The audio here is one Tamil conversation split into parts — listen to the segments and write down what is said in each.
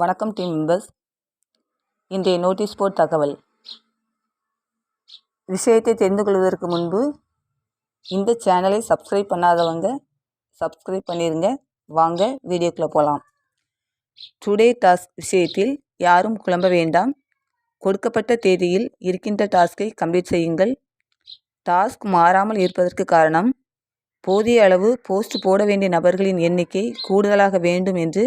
வணக்கம் டீம் மெம்பர்ஸ். இன்றைய நோட்டீஸ் போர்ட் தகவல். விஷயத்தை தெரிந்து கொள்வதற்கு முன்பு இந்த சேனலை சப்ஸ்கிரைப் பண்ணாதவங்க சப்ஸ்கிரைப் பண்ணிடுங்க. வாங்க வீடியோக்குள்ளே போகலாம். டுடே டாஸ்க் விஷயத்தில் யாரும் குழம்ப வேண்டாம். கொடுக்கப்பட்ட தேதியில் இருக்கின்ற டாஸ்கை கம்ப்ளீட் செய்யுங்கள். டாஸ்க் மாறாமல் இருப்பதற்கு காரணம், போதிய அளவு போஸ்ட் போட வேண்டிய நபர்களின் எண்ணிக்கை கூடுதலாக வேண்டும் என்று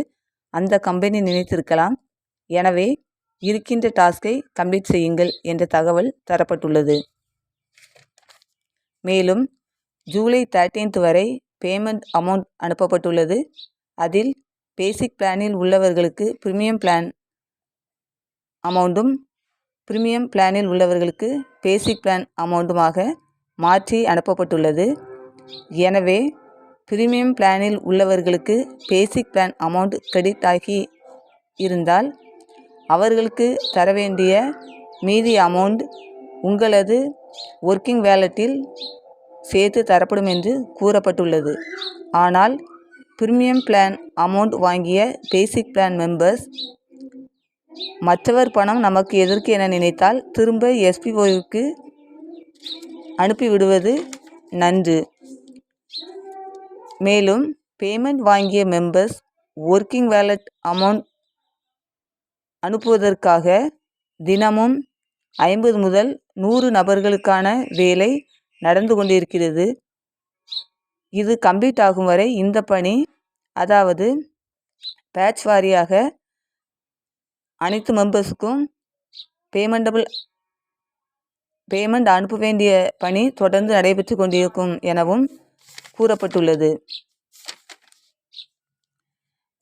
அந்த கம்பெனி நினைத்திருக்கலாம். எனவே இருக்கின்ற டாஸ்கை கம்ப்ளீட் செய்யுங்கள் என்ற தகவல் தரப்பட்டுள்ளது. மேலும் ஜூலை 13 வரை பேமெண்ட் அமௌண்ட் அனுப்பப்பட்டுள்ளது. அதில் பேசிக் பிளானில் உள்ளவர்களுக்கு பிரீமியம் பிளான் அமௌண்ட்டும், பிரீமியம் பிளானில் உள்ளவர்களுக்கு பேசிக் பிளான் அமௌண்ட்டுமாக மாற்றி அனுப்பப்பட்டுள்ளது. எனவே பிரீமியம் பிளானில் உள்ளவர்களுக்கு பேசிக் பிளான் அமௌண்ட் கிரெடிட் ஆகி இருந்தால் அவர்களுக்கு தர வேண்டிய மீதி அமௌண்ட் உங்களது ஒர்க்கிங் வேலட்டில் சேர்த்து தரப்படும் என்று கூறப்பட்டுள்ளது. ஆனால் பிரீமியம் பிளான் அமௌண்ட் வாங்கிய பேசிக் பிளான் மெம்பர்ஸ் மற்றவர் பணம் நமக்கு எதற்கு என நினைத்தால் திரும்ப எஸ்பிஓவுக்கு அனுப்பிவிடுவது நன்று. மேலும் பேமெண்ட் வாங்கிய மெம்பர்ஸ் ஒர்க்கிங் வேலட் அமௌண்ட் அனுப்புவதற்காக தினமும் 50 முதல் 100 நபர்களுக்கான வேலை நடந்து கொண்டிருக்கிறது. இது கம்ப்ளீட் ஆகும் வரை இந்த பணி, அதாவது பேட்ச் வாரியாக அனைத்து மெம்பர்ஸுக்கும் பேமெண்ட் அனுப்ப வேண்டிய பணி தொடர்ந்து நடைபெற்று கொண்டிருக்கும் எனவும் கூறப்பட்டுள்ளது.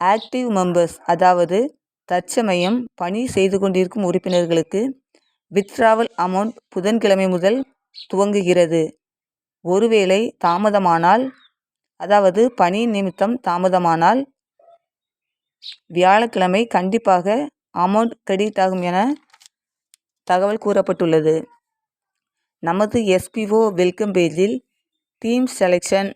ஆக்டிவ் மெம்பர்ஸ், அதாவது தற்சமயம் பணி செய்து கொண்டிருக்கும் உறுப்பினர்களுக்கு வித்ட்ராவல் அமௌண்ட் புதன்கிழமை முதல் துவங்குகிறது. ஒருவேளை தாமதமானால், அதாவது பணி நிமித்தம் தாமதமானால் வியாழக்கிழமை கண்டிப்பாக அமௌண்ட் கிரெடிட் ஆகும் என தகவல் கூறப்பட்டுள்ளது. நமது எஸ்பிஓ வெல்கம் பேஜில் டீம் செலெக்ஷன்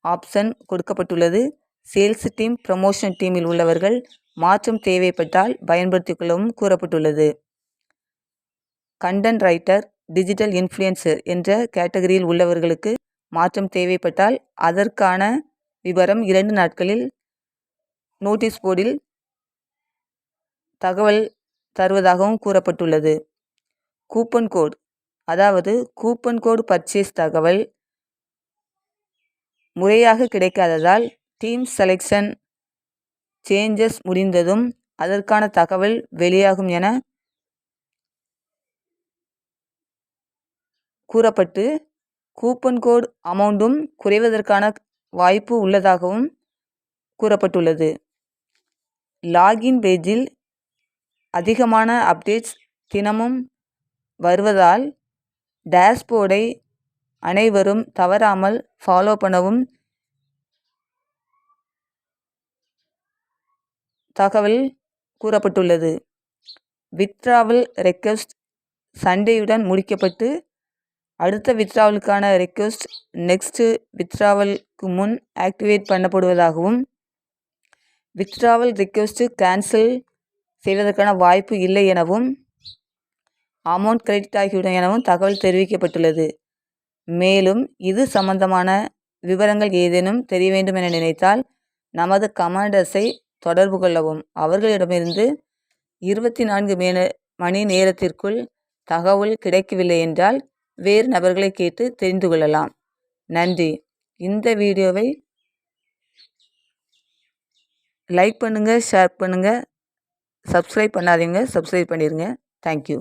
ஆப்ஷன் கொடுக்கப்பட்டுள்ளது. சேல்ஸ் டீம், ப்ரமோஷன் டீமில் உள்ளவர்கள் மாற்றம் தேவைப்பட்டால் பயன்படுத்திக் கொள்ளவும் கூறப்பட்டுள்ளது. கண்டென்ட் ரைட்டர், டிஜிட்டல் இன்ஃப்ளூயன்சர் என்ற கேட்டகரியில் உள்ளவர்களுக்கு மாற்றம் தேவைப்பட்டால் அதற்கான விவரம் 2 நாட்களில் நோட்டீஸ் போர்டில் தகவல் தருவதாகவும் கூறப்பட்டுள்ளது. கூப்பன் கோட், அதாவது கூப்பன் கோட் பர்ச்சேஸ் தகவல் முறையாக கிடைக்காததால் டீம் செலெக்ஷன் சேஞ்சஸ் முடிந்ததும் அதற்கான தகவல் வெளியாகும் என கூறப்பட்டு கூப்பன் கோட் அமௌண்ட்டும் குறைவதற்கான வாய்ப்பு உள்ளதாகவும் கூறப்பட்டுள்ளது. லாகின் பேஜில் அதிகமான அப்டேட்ஸ் தினமும் வருவதால் டேஷ்போர்டை அனைவரும் தவறாமல் ஃபாலோ பண்ணவும் தகவல் கூறப்பட்டுள்ளது. வித்ட்ராவல் ரெக்வெஸ்ட் சண்டேயுடன் முடிக்கப்பட்டு அடுத்த வித்ட்ராவலுக்கான ரெக்வெஸ்ட் நெக்ஸ்ட் வித்ட்ராவலுக்கு முன் ஆக்டிவேட் பண்ணப்படுவதாகவும், வித்ட்ராவல் ரெக்வெஸ்ட் கேன்சல் செய்வதற்கான வாய்ப்பு இல்லை எனவும், அமௌண்ட் கிரெடிட் ஆகிவிடும் எனவும் தகவல் தெரிவிக்கப்பட்டுள்ளது. மேலும் இது சம்பந்தமான விவரங்கள் ஏதேனும் தெரிய வேண்டும் என நினைத்தால் நமது கமாண்டர்ஸை தொடர்பு கொள்ளவும். அவர்களிடமிருந்து 24 மணி நேரத்திற்குள் தகவல் கிடைக்கவில்லை என்றால் வேறு நபர்களை கேட்டு தெரிந்து கொள்ளலாம். நன்றி. இந்த வீடியோவை லைக் பண்ணுங்கள், ஷேர் பண்ணுங்கள், சப்ஸ்கிரைப் பண்ணாதீங்க சப்ஸ்கிரைப் பண்ணிடுங்க. தேங்க்யூ.